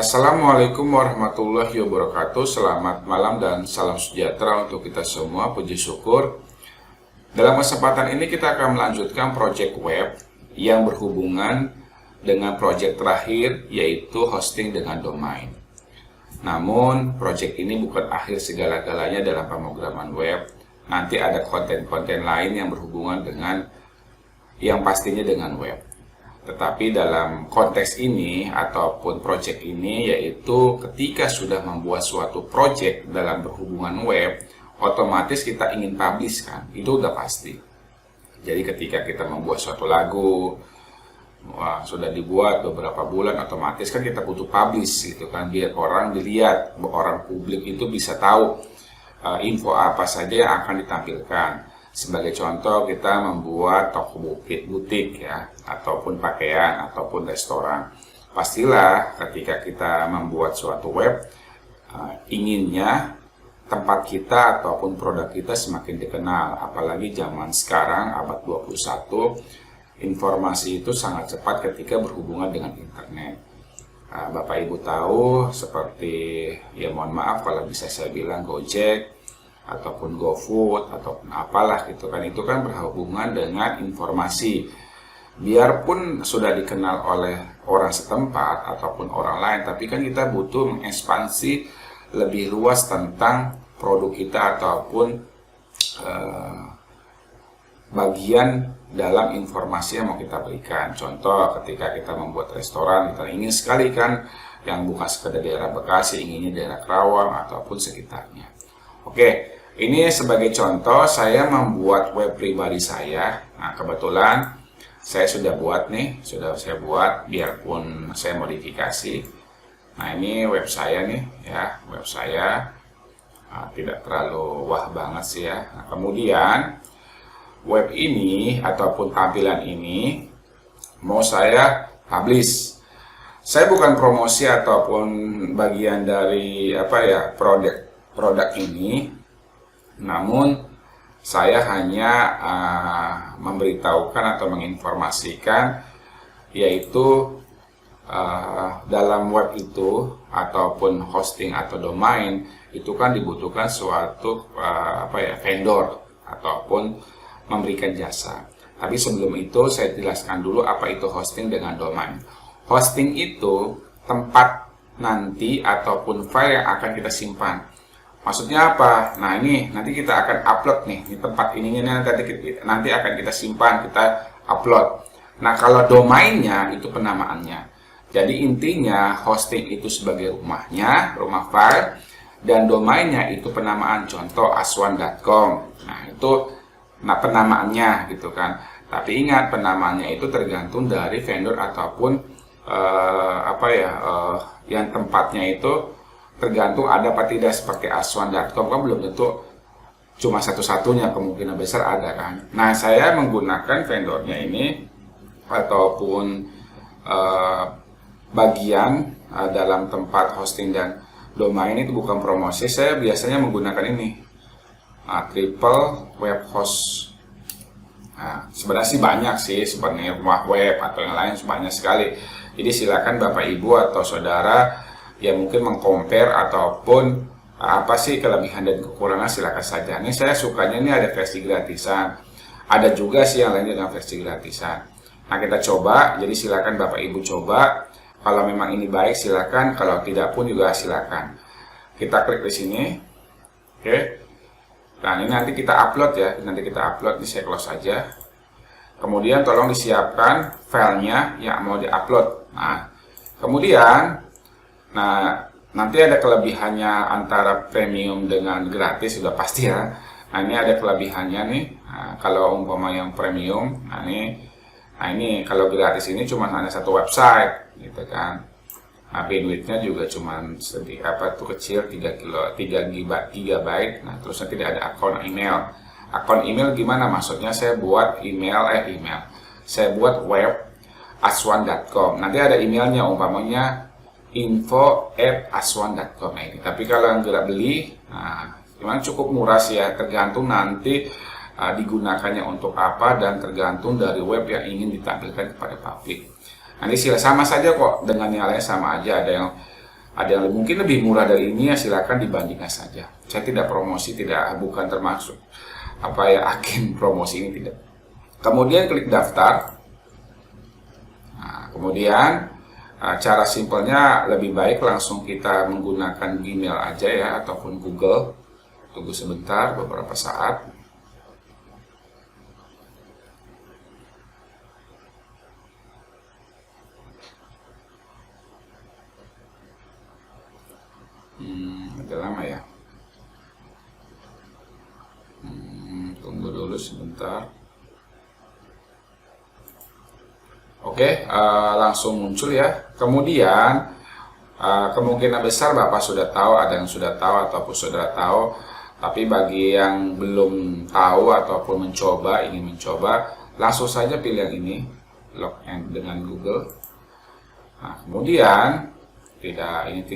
Assalamualaikum warahmatullahi wabarakatuh. Selamat malam dan salam sejahtera untuk kita semua. Puji syukur. Dalam kesempatan ini kita akan melanjutkan proyek web yang berhubungan dengan proyek terakhir, yaitu hosting dengan domain. Namun proyek ini bukan akhir segala-galanya dalam pemrograman web. Nanti ada konten-konten lain yang berhubungan dengan yang pastinya dengan web. Tetapi dalam konteks ini ataupun project ini, yaitu ketika sudah membuat suatu project dalam berhubungan web, otomatis kita ingin publish kan, itu udah pasti. Jadi ketika kita membuat suatu lagu, sudah dibuat beberapa bulan, otomatis kan kita butuh publish gitu kan, biar orang dilihat, orang publik itu bisa tahu info apa saja yang akan ditampilkan. Sebagai contoh, kita membuat toko butik ya, ataupun pakaian, ataupun restoran. Pastilah ketika kita membuat suatu web, inginnya tempat kita ataupun produk kita semakin dikenal. Apalagi zaman sekarang, abad 21, informasi itu sangat cepat ketika berhubungan dengan internet. Bapak Ibu tahu, seperti, ya mohon maaf kalau bisa saya bilang Gojek, ataupun GoFood, ataupun apalah gitu kan, itu kan berhubungan dengan informasi. Biarpun sudah dikenal oleh orang setempat ataupun orang lain, tapi kan kita butuh mengekspansi lebih luas tentang produk kita ataupun bagian dalam informasi yang mau kita berikan. Contoh, ketika kita membuat restoran, kita ingin sekali kan yang bukan sekedar daerah Bekasi, inginnya daerah Kerawang ataupun sekitarnya. Oke, ini sebagai contoh saya membuat web pribadi saya. Nah, kebetulan saya sudah buat nih, sudah saya buat biarpun saya modifikasi. Nah, ini web saya nih ya, web saya tidak terlalu wah banget sih ya. Nah, kemudian web ini ataupun tampilan ini mau saya publish. Saya bukan promosi ataupun bagian dari produk ini, namun saya hanya memberitahukan atau menginformasikan, yaitu dalam web itu ataupun hosting atau domain itu kan dibutuhkan suatu vendor ataupun memberikan jasa. Tapi sebelum itu saya jelaskan dulu apa itu hosting dengan domain. Hosting itu tempat nanti ataupun file yang akan kita simpan. Maksudnya apa? Nah, ini nanti kita akan upload nih, di tempat ini nanti akan kita simpan, kita upload. Nah, kalau domainnya itu penamaannya. Jadi intinya hosting itu sebagai rumahnya, rumah file, dan domainnya itu penamaan, contoh aswan.com. Nah, itu penamaannya gitu kan. Tapi ingat, penamaannya itu tergantung dari vendor ataupun yang tempatnya itu tergantung ada apa tidak. Seperti aswan.com kan belum tentu cuma satu-satunya, kemungkinan besar ada kan. Nah, saya menggunakan vendornya ini ataupun bagian dalam tempat hosting dan domain itu bukan promosi. Saya biasanya menggunakan ini Triple Web Host. Nah, sebenarnya sih banyak sih, sebenarnya rumah web atau yang lain banyak sekali. Jadi silakan Bapak Ibu atau saudara yang mungkin mengcompare ataupun apa sih kelebihan dan kekurangan, silakan saja. Ini saya sukanya ini ada versi gratisan, ada juga sih yang lainnya dengan versi gratisan. Nah, kita coba, jadi silakan Bapak Ibu coba. Kalau memang ini baik silakan, kalau tidak pun juga silakan. Kita klik di sini, oke. Nah, ini nanti kita upload ya, nanti kita upload, ini saya close saja. Kemudian tolong disiapkan filenya yang mau diupload. Nah, kemudian nanti ada kelebihannya antara premium dengan gratis, sudah pasti ya. Nah, ini ada kelebihannya nih. Nah, kalau umpama yang premium, nah ini kalau gratis ini cuma hanya satu website gitu kan. Nah, bandwidthnya juga cuma kecil, 3 GB. Nah, terusnya tidak ada akun email. Akun email gimana? Maksudnya saya buat saya buat web aswan.com. Nanti ada emailnya, umpamanya info@aswan.com ini. Tapi kalau yang gerak beli, memang cukup murah sih ya, tergantung nanti digunakannya untuk apa dan tergantung dari web yang ingin ditampilkan kepada publik. Nanti sama saja kok dengan yang lain, sama aja. Ada yang ada yang mungkin lebih murah dari ini, ya silakan dibandingkan saja. Saya tidak promosi, bukan termasuk agen promosi ini, tidak. Kemudian klik daftar. Nah, kemudian cara simpelnya lebih baik langsung kita menggunakan Gmail aja ya, ataupun Google. Tunggu sebentar, beberapa saat. Agak lama ya. Tunggu dulu sebentar. Oke, langsung muncul ya. Kemudian kemungkinan besar Bapak sudah tahu, ada yang sudah tahu ataupun saudara tahu. Tapi bagi yang belum tahu ataupun ingin mencoba, langsung saja pilih yang ini, login dengan Google. Nah, kemudian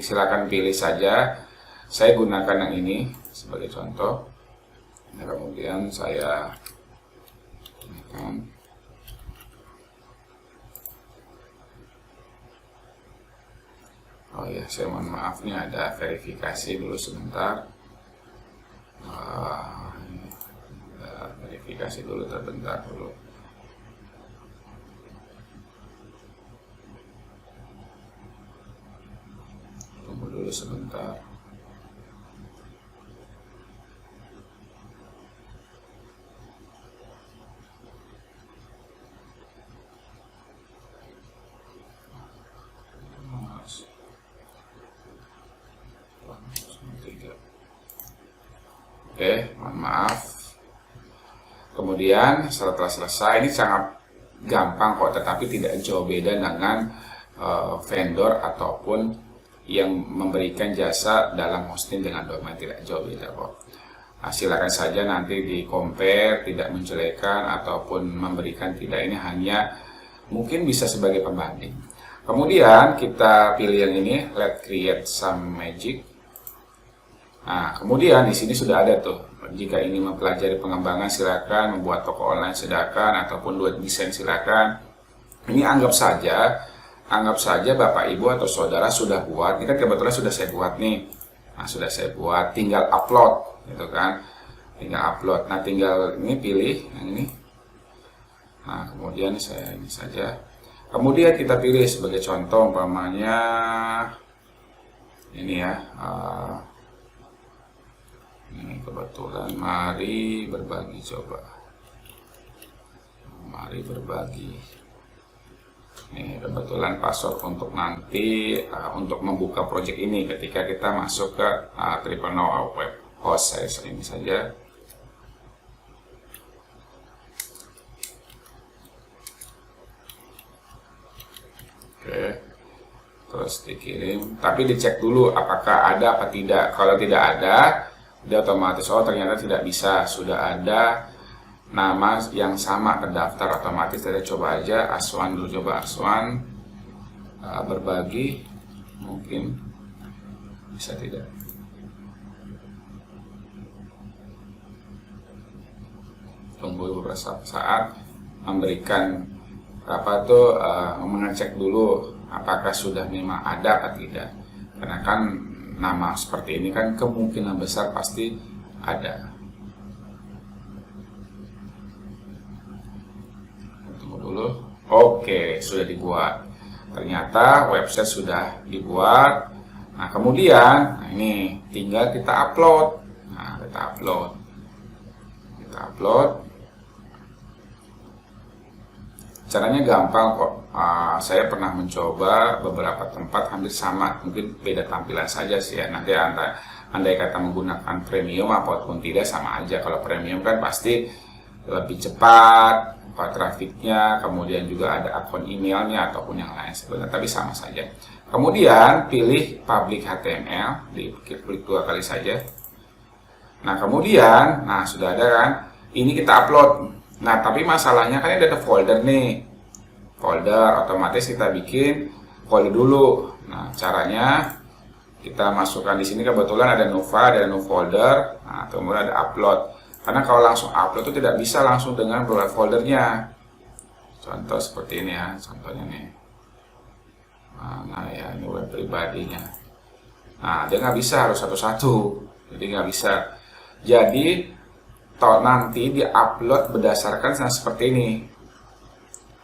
silakan pilih saja. Saya gunakan yang ini sebagai contoh. Nah, kemudian saya gunakan. Oh ya, saya mohon maaf nih, ada verifikasi dulu sebentar. Verifikasi dulu sebentar dulu. Tunggu dulu sebentar. Oke, mohon maaf. Kemudian setelah selesai, ini sangat gampang kok, tetapi tidak jauh beda dengan vendor ataupun yang memberikan jasa dalam hosting dengan domain, tidak jauh beda kok. Nah, silakan saja nanti di compare, tidak menjelekan ataupun memberikan tidak, ini hanya mungkin bisa sebagai pembanding. Kemudian kita pilih yang ini, let's create some magic. Nah, kemudian di sini sudah ada tuh. Jika ingin mempelajari pengembangan, silakan membuat toko online, silakan, ataupun buat desain, silakan. Ini anggap saja Bapak Ibu atau saudara sudah buat. Ini kan kebetulan sudah saya buat nih. Nah, sudah saya buat, tinggal upload, gitu kan? Tinggal upload. Nah, tinggal ini pilih yang ini. Nah, kemudian saya ini saja. Kemudian kita pilih sebagai contoh, umpamanya ini ya. Ini kebetulan mari berbagi, coba. Mari berbagi. Ini kebetulan password untuk nanti untuk membuka project ini ketika kita masuk ke Triple No Web Host. Saya ini saja. Oke. Terus dikirim, tapi dicek dulu apakah ada apa tidak. Kalau tidak ada, dia otomatis ternyata tidak bisa, sudah ada nama yang sama terdaftar otomatis. Saya coba aja Aswan dulu, coba Aswan berbagi, mungkin bisa tidak. Tunggu beberapa saat, memberikan mengecek dulu apakah sudah memang ada atau tidak, karena kan nama seperti ini kan kemungkinan besar pasti ada. Tunggu dulu. Oke, sudah dibuat. Ternyata website sudah dibuat. Nah, kemudian ini tinggal kita upload. Nah, kita upload. Caranya gampang kok. Saya pernah mencoba beberapa tempat hampir sama, mungkin beda tampilan saja sih ya. Nanti andai kata menggunakan premium apapun tidak sama aja. Kalau premium kan pasti lebih cepat trafiknya, kemudian juga ada akun emailnya ataupun yang lain sebenarnya, tapi sama saja. Kemudian pilih public HTML, klik 2 kali saja. Nah, kemudian sudah ada kan, ini kita upload. Nah, tapi masalahnya kan ada folder nih. Folder, otomatis kita bikin folder dulu. Nah, caranya kita masukkan di sini, kebetulan ada new file, ada new folder. Nah, kemudian ada upload. Karena kalau langsung upload itu tidak bisa langsung dengan beberapa foldernya. Contoh seperti ini ya, contohnya nih. Nah ya, ini web pribadinya. Nah, dia nggak bisa, harus satu-satu. Jadi nggak bisa. Jadi nanti di-upload berdasarkan seperti ini.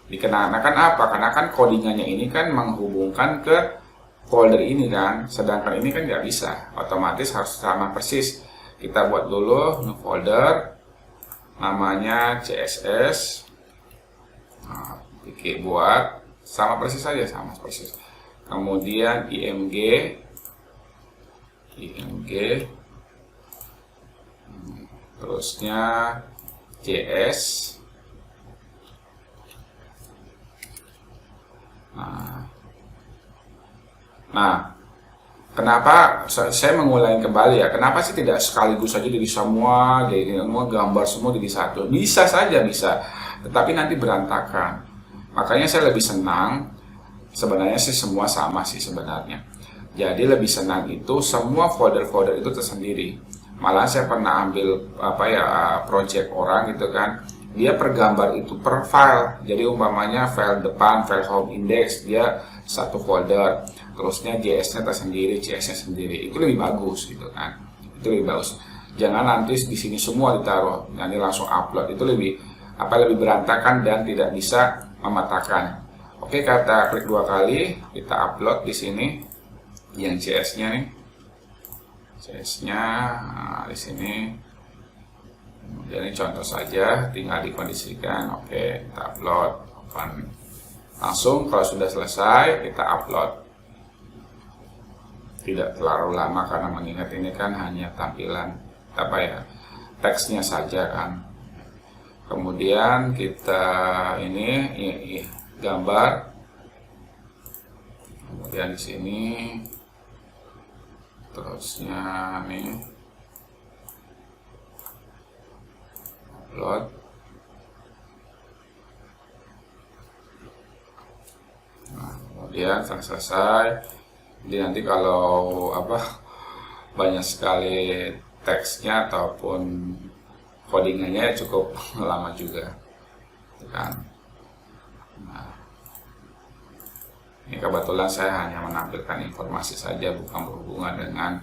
Dikenakan apa? Karena kan codingannya ini kan menghubungkan ke folder ini kan. Sedangkan ini kan nggak bisa. Otomatis harus sama persis. Kita buat dulu new folder. Namanya CSS. Nah, buat sama persis saja, sama persis. Kemudian IMG, terusnya JS. Nah, kenapa saya mengulangi kembali ya? Kenapa sih tidak sekaligus saja jadi semua, jadi semua gambar semua jadi satu? Bisa saja bisa, tetapi nanti berantakan. Makanya saya lebih senang, sebenarnya sih semua sama sih sebenarnya. Jadi lebih senang itu semua folder-folder itu tersendiri. Malah saya pernah ambil project orang gitu kan. Dia per gambar itu per file. Jadi umpamanya file depan, file home index dia satu folder. Terusnya JS-nya tersendiri, CS-nya sendiri. Itu lebih bagus gitu kan. Itu lebih bagus. Jangan nanti di sini semua ditaruh, nanti langsung upload. Itu lebih berantakan dan tidak bisa mematakan. Oke, kita klik 2 kali, kita upload di sini yang CS-nya nih. CS-nya di sini. Kemudian ini contoh saja, tinggal dikondisikan. Oke, kita upload. Langsung kalau sudah selesai kita upload. Tidak terlalu lama karena mengingat ini kan hanya tampilan teksnya saja kan. Kemudian kita ini gambar. Kemudian di sini terusnya nih upload. Nah, kemudian selesai. Jadi nanti kalau banyak sekali teksnya ataupun codingannya cukup lama juga, kan? Nah, ini kebetulan saya hanya menampilkan informasi saja, bukan berhubungan dengan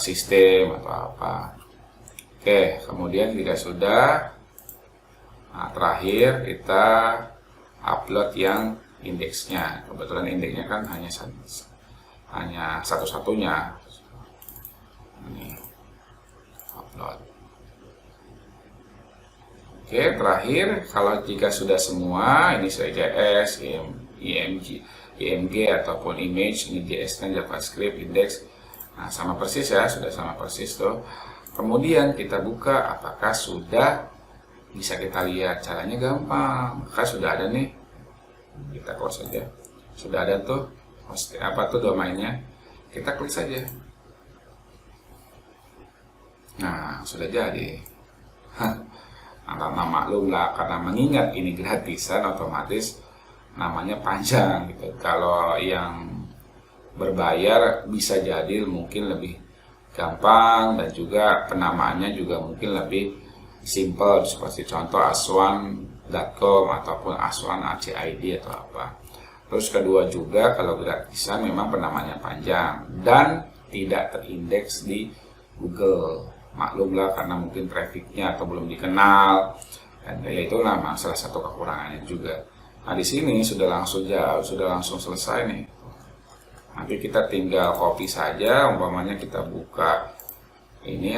sistem atau apa. Oke, kemudian jika sudah, terakhir kita upload yang indeksnya. Kebetulan indeksnya kan hanya satu-satunya. Ini upload. Oke, terakhir kalau jika sudah semua, ini CSS, IMG ataupun image, ini JS-nya JavaScript, index. Nah, sama persis ya, sudah sama persis tuh. Kemudian kita buka, apakah sudah bisa kita lihat. Caranya gampang, maka sudah ada nih. Kita close saja, sudah ada tuh domainnya, kita klik saja. Nah, sudah jadi. Karena maklum lah, karena mengingat ini gratisan, otomatis namanya panjang gitu. Kalau yang berbayar bisa jadi mungkin lebih gampang dan juga penamaannya juga mungkin lebih simple, seperti contoh aswan.com ataupun aswan.acid atau apa. Terus kedua juga kalau gratisan memang penamanya panjang dan tidak terindeks di Google. Maklumlah karena mungkin trafficnya atau belum dikenal, dan ya itulah salah satu kekurangannya juga. Nah, di sini sudah langsung selesai nih. Nanti kita tinggal copy saja, umpamanya kita buka ini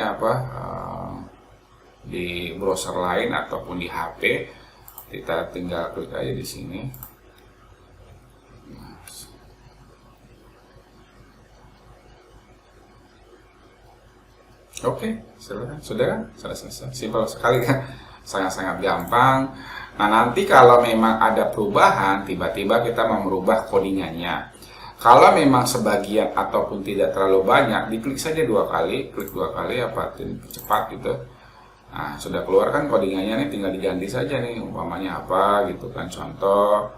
di browser lain ataupun di HP, kita tinggal klik aja di sini. Oke, sudah selesai. Simpel sekali kan, sangat-sangat gampang. Nah, nanti kalau memang ada perubahan, tiba-tiba kita mau merubah codingannya. Kalau memang sebagian ataupun tidak terlalu banyak, diklik saja 2 kali, klik 2 kali cepat gitu. Nah, sudah keluar kan codingannya nih, tinggal diganti saja nih, umpamanya apa gitu kan. Contoh,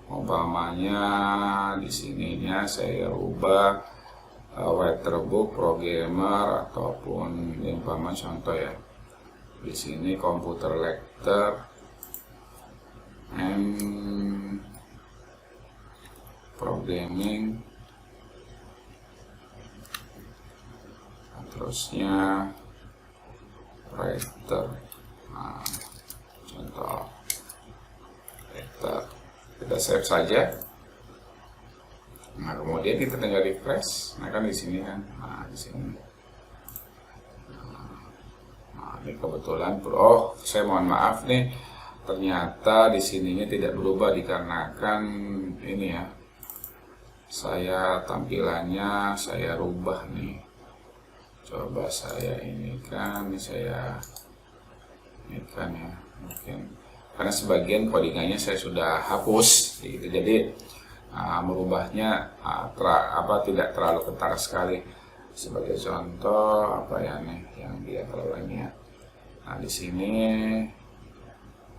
umpamanya di sininya saya ubah Writerbook programmer ataupun umpama contoh ya. Di sini computer lecture and programming terusnya writer. Nah, contoh writer, kita save saja. Nah, kemudian kita tinggal refresh. Nah, kan di sini kan, nah di sini. Nah, ini kebetulan, saya mohon maaf nih, ternyata di sininya tidak berubah dikarenakan ini ya. Saya tampilannya saya rubah nih. Coba saya ini kan saya ini kan ya, mungkin karena sebagian codingannya saya sudah hapus gitu, jadi merubahnya tidak terlalu ketara sekali. Sebagai contoh apa ya nih yang dia terlalu ini ya. Nah, di sini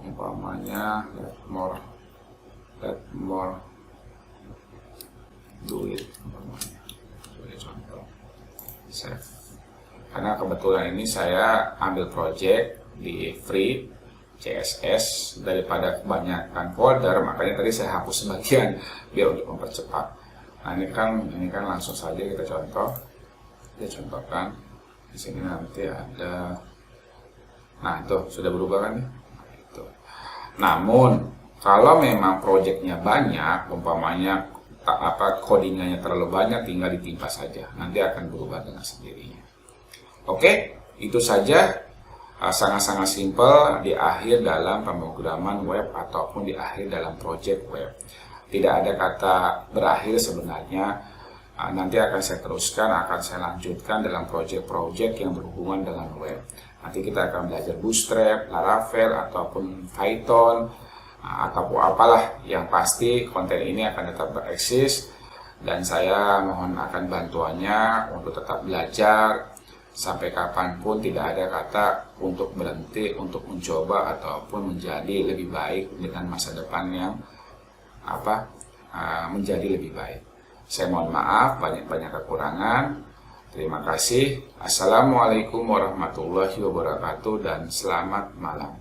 umpamanya let more do it umpamanya, sebagai contoh. Save. Karena kebetulan ini saya ambil project di free CSS daripada kebanyakan folder, makanya tadi saya hapus sebagian biar untuk mempercepat. Nah, ini kan langsung saja kita contohkan. Di sini nanti ada, nah itu sudah berubah kan ya? Nah, itu. Namun kalau memang projectnya banyak, umpamanya codingannya terlalu banyak, tinggal ditimpa saja, nanti akan berubah dengan sendirinya. Oke, itu saja. Sangat-sangat simpel di akhir dalam pemrograman web ataupun di akhir dalam project web. Tidak ada kata berakhir sebenarnya. Nanti akan saya teruskan, akan saya lanjutkan dalam project-project yang berhubungan dengan web. Nanti kita akan belajar Bootstrap, Laravel, ataupun Python, ataupun apalah. Yang pasti konten ini akan tetap bereksis dan saya mohon akan bantuannya untuk tetap belajar. Sampai kapanpun tidak ada kata untuk berhenti, untuk mencoba ataupun menjadi lebih baik dengan masa depan yang menjadi lebih baik. Saya mohon maaf banyak kekurangan. Terima kasih. Assalamualaikum warahmatullahi wabarakatuh dan selamat malam.